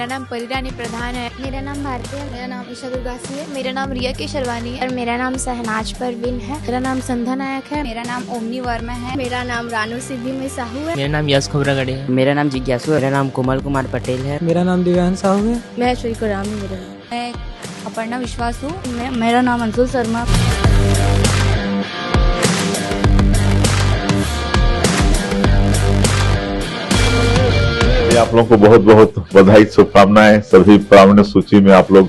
मेरा नाम परिरानी प्रधान है। मेरा नाम भारती है। मेरा नाम ईशा दुर्गासी है। मेरा नाम रिया केशरवानी है। और मेरा नाम सहनाज परवीन है। मेरा नाम संध्या नायक है। मेरा नाम ओमनी वर्मा है। मेरा नाम रानू सिद्धि में साहू है। मेरा नाम यश खोबरागढ़े है। मेरा नाम जिज्ञासु है। मेरा नाम कोमल कुमार पटेल है। मेरा नाम दिव्यांश साहू है। मैं श्री कुरामी। मेरा मैं अपर्णा विश्वास हूँ। मेरा नाम अंशुल शर्मा। आप लोगों को बहुत बहुत बधाई, शुभकामनाएं। सभी प्रावीण्य सूची में आप लोग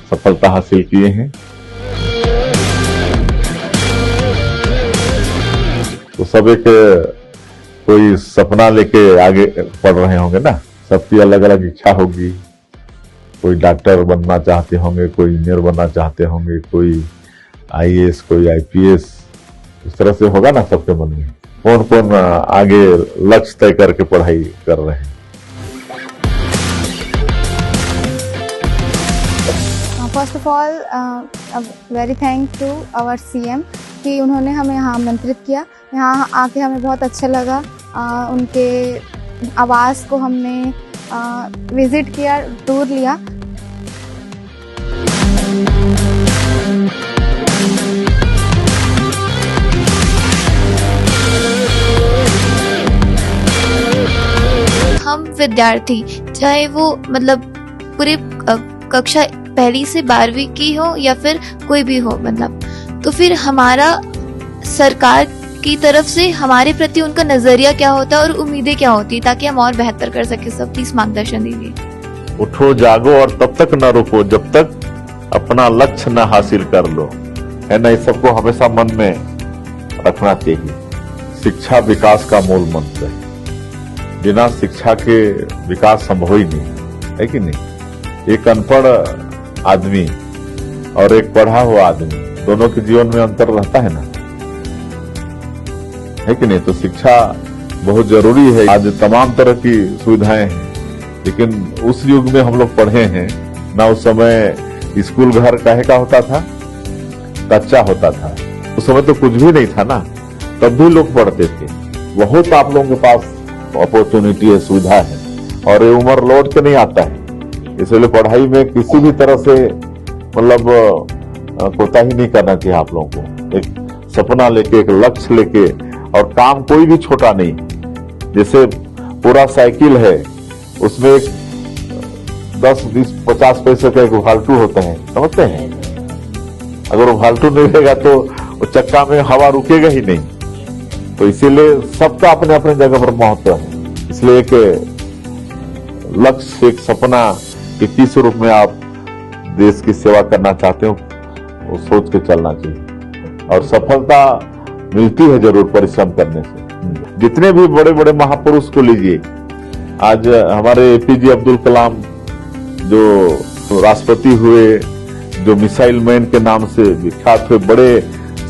सफलता हासिल किए हैं। तो सब एक कोई सपना लेके आगे पढ़ रहे होंगे ना। सबकी अलग अलग इच्छा होगी। कोई डॉक्टर बनना चाहते होंगे, कोई इंजीनियर बनना चाहते होंगे, कोई आईएएस, कोई आईपीएस। इस तरह से होगा ना सबके मन में। कौन कौन आगे लक्ष्य तय करके पढ़ाई कर रहे हैं। First of all very thank to our CM कि उन्होंने हमें यहाँ आमंत्रित किया। यहाँ आके हमें बहुत अच्छा लगा। उनके आवास को हमने विजिट किया, टूर लिया। हम विद्यार्थी, चाहे वो मतलब पूरे कक्षा पहली से 12वीं की हो या फिर कोई भी हो, मतलब तो फिर हमारा सरकार की तरफ से हमारे प्रति उनका नजरिया क्या होता है और उम्मीदें क्या होती है, ताकि हम और बेहतर कर सके। सब प्लीज मार्गदर्शन दीजिए। उठो जागो और तब तक न रुको जब तक अपना लक्ष्य न हासिल कर लो, है ना। इस सबको हमेशा मन में रखना चाहिए। शिक्षा विकास का मूल मंत्र है। बिना शिक्षा के विकास संभव ही नहीं है कि नहीं। एक अनपढ़ आदमी और एक पढ़ा हुआ आदमी, दोनों के जीवन में अंतर रहता है ना, है कि नहीं। तो शिक्षा बहुत जरूरी है। आज तमाम तरह की सुविधाएं हैं, लेकिन उस युग में हम लोग पढ़े हैं ना। उस समय स्कूल घर काहे का होता था, कच्चा होता था। उस समय तो कुछ भी नहीं था ना, तब भी लोग पढ़ते थे। बहुत आप लोगों के पास अपॉर्चुनिटी है, सुविधा है, और ये उम्र लौट के नहीं आता है। इसलिए पढ़ाई में किसी भी तरह से मतलब कोताही नहीं करना चाहिए आप लोगों को। एक सपना लेके, एक लक्ष्य लेके, और काम कोई भी छोटा नहीं। जैसे पूरा साइकिल है, उसमें एक 10, 20, 50 पैसे का एक फालतू होता है, समझते हैं। अगर वो फालतू नहीं रहेगा तो वो चक्का में हवा रुकेगा ही नहीं। तो इसीलिए सबका अपने अपने जगह पर महत्व है। इसलिए एक लक्ष्य, एक सपना कि किस रूप में आप देश की सेवा करना चाहते हो, वो सोच के चलना चाहिए। और सफलता मिलती है जरूर परिश्रम करने से। जितने भी बड़े बड़े महापुरुष को लीजिए, आज हमारे एपीजे अब्दुल कलाम जो राष्ट्रपति हुए, जो मिसाइल मैन के नाम से विख्यात हुए, बड़े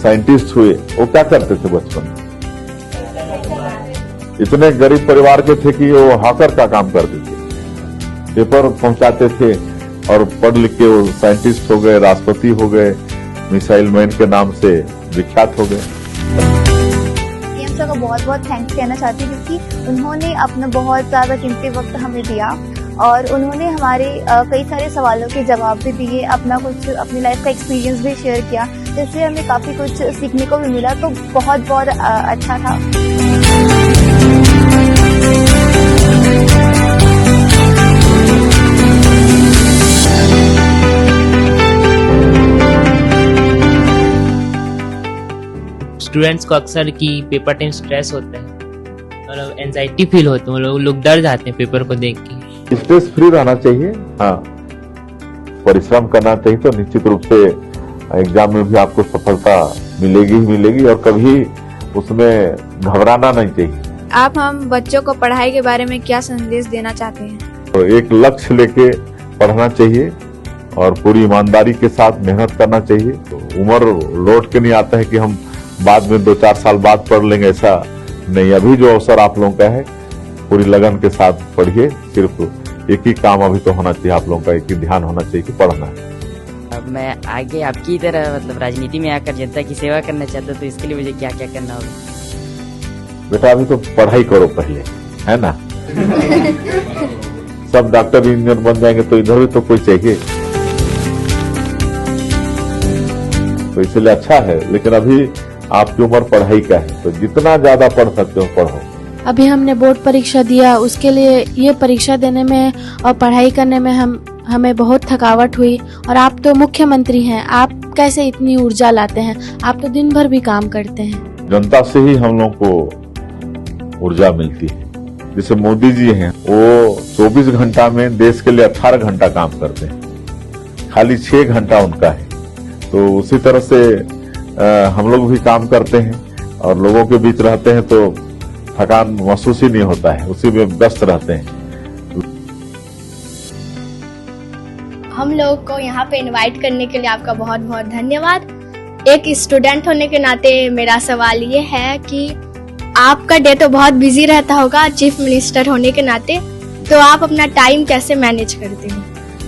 साइंटिस्ट हुए, वो क्या करते थे बचपन में। इतने गरीब परिवार के थे कि वो हॉकर का काम करते थे, पेपर पहुंचाते थे, और पढ़ लिख के वो साइंटिस्ट हो गए, राष्ट्रपति हो गए, मिसाइल मैन के नाम से विख्यात हो गए। सीएम सर को बहुत बहुत थैंक्स कहना चाहती हूँ, क्योंकि उन्होंने अपना बहुत ज्यादा कीमती वक्त हमें दिया, और उन्होंने हमारे कई सारे सवालों के जवाब भी दिए, अपना कुछ अपनी लाइफ का एक्सपीरियंस भी शेयर किया, जिससे हमें काफी कुछ सीखने को भी मिला। तो बहुत बहुत अच्छा था। स्टूडेंट्स को अक्सर की पेपर टाइम स्ट्रेस होता है और एंजाइटी फील होती है। लोग डर जाते हैं पेपर को देख के। स्ट्रेस फ्री रहना चाहिए। हाँ, परिश्रम करना चाहिए, तो निश्चित रूप से एग्जाम में भी आपको सफलता मिलेगी ही मिलेगी, और कभी उसमें घबराना नहीं चाहिए। आप हम बच्चों को पढ़ाई के बारे में क्या संदेश देना चाहते हैं? तो एक लक्ष्य लेके पढ़ना चाहिए और पूरी ईमानदारी के साथ मेहनत करना चाहिए। तो उम्र लौट के नहीं आता है कि हम बाद में 2-4 साल बाद पढ़ लेंगे, ऐसा नहीं। अभी जो अवसर आप लोगों का है, पूरी लगन के साथ पढ़िए। सिर्फ एक ही काम अभी तो होना चाहिए आप लोगों का, एक ही ध्यान होना चाहिए कि पढ़ना है। अब मैं आगे आपकी तरह मतलब राजनीति में आकर जनता की सेवा करना चाहता हूँ, तो इसके लिए मुझे क्या क्या करना होगा? बेटा अभी तो पढ़ाई करो पहले, है ना। सब डॉक्टर इंजीनियर बन जाएंगे तो इधर भी तो कोई चाहिए। तो इसलिए अच्छा है, लेकिन अभी आपकी उम्र पढ़ाई का है, तो जितना ज्यादा पढ़ सकते हो पढ़ो। अभी हमने बोर्ड परीक्षा दिया, उसके लिए ये परीक्षा देने में और पढ़ाई करने में हमें बहुत थकावट हुई। और आप तो मुख्यमंत्री हैं, आप कैसे इतनी ऊर्जा लाते हैं? आप तो दिन भर भी काम करते हैं। जनता से ही हम लोग को ऊर्जा मिलती है। जैसे मोदी जी हैं, वो 24 घंटा में देश के लिए 18 घंटा काम करते हैं, खाली 6 घंटा उनका है। तो उसी तरह से हम लोग भी काम करते हैं और लोगों के बीच रहते हैं तो थकान महसूस ही नहीं होता है, उसी में व्यस्त रहते हैं। हम लोग को यहाँ पे इनवाइट करने के लिए आपका बहुत बहुत धन्यवाद। एक स्टूडेंट होने के नाते मेरा सवाल ये है कि आपका डे तो बहुत बिजी रहता होगा चीफ मिनिस्टर होने के नाते, तो आप अपना टाइम कैसे मैनेज करते हैं?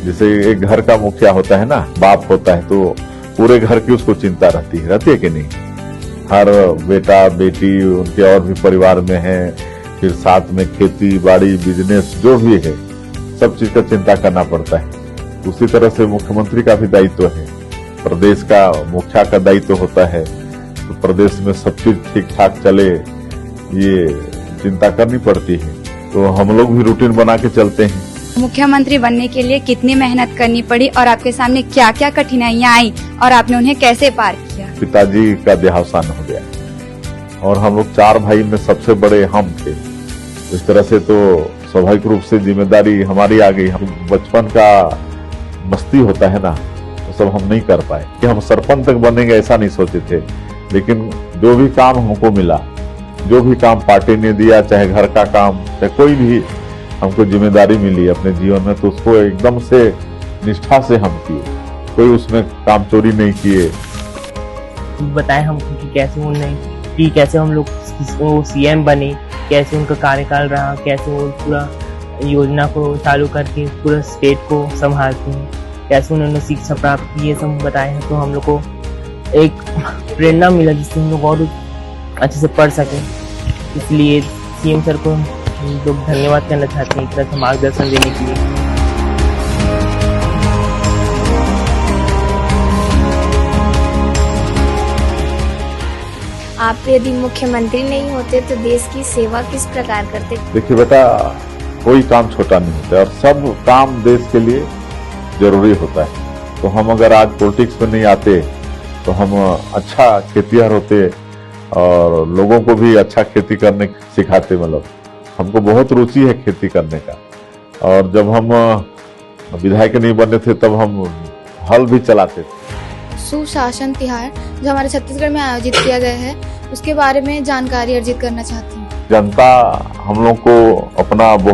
जैसे एक घर का मुखिया होता है ना, बाप होता है, तो पूरे घर की उसको चिंता रहती है कि नहीं? हर बेटा बेटी उनके और भी परिवार में है, फिर साथ में खेती बाड़ी बिजनेस जो भी है सब चीज का चिंता करना पड़ता है। उसी तरह से मुख्यमंत्री का भी दायित्व है, प्रदेश का मुखिया का दायित्व होता है, तो प्रदेश में सब चीज ठीक ठाक चले ये चिंता करनी पड़ती है। तो हम लोग भी रूटीन बना के चलते हैं। मुख्यमंत्री बनने के लिए कितनी मेहनत करनी पड़ी और आपके सामने क्या क्या कठिनाइयाँ आई और आपने उन्हें कैसे पार किया? पिताजी का देहावसान हो गया और हम लोग 4 भाई में सबसे बड़े हम थे। इस तरह से तो स्वाभाविक रूप से जिम्मेदारी हमारी आ गई। हम बचपन का मस्ती होता है ना, वो सब हम नहीं कर पाए कि हम सरपंच तक बनेंगे ऐसा नहीं सोचे थे। लेकिन जो भी काम हमको मिला, जो भी काम पार्टी ने दिया, चाहे घर का काम, चाहे कोई भी हमको जिम्मेदारी मिली अपने जीवन में, तो उसको एकदम से निष्ठा से हम किए, कोई उसमें काम चोरी नहीं किए। बताए हमको कि कैसे उन्हें कि कैसे हम लोग वो सीएम बने, कैसे उनका कार्यकाल रहा, कैसे वो पूरा योजना को चालू करके पूरा स्टेट को संभालते हैं, कैसे उन्होंने शिक्षा प्राप्त की, ये सब बताए हैं। तो हम लोग को एक प्रेरणा मिला जिससे हम लोग और अच्छे से पढ़ सकें। इसलिए सीएम सर को हम लोग धन्यवाद करना चाहते हैं इस तरह से मार्गदर्शन देने के लिए। आप यदि मुख्यमंत्री नहीं होते तो देश की सेवा किस प्रकार करते? देखिए बेटा, कोई काम छोटा नहीं होता और सब काम देश के लिए जरूरी होता है। तो हम अगर आज पॉलिटिक्स में नहीं आते तो हम अच्छा खेतिहर होते और लोगों को भी अच्छा खेती करने सिखाते। मतलब हमको बहुत रुचि है खेती करने का, और जब हम विधायक नहीं बने थे तब हम हल भी चलाते थे। सुशासन तिहार जो हमारे छत्तीसगढ़ में आयोजित किया गया है, उसके बारे में जानकारी अर्जित करना चाहती हूँ। जनता हम लोग को अपना बहुमत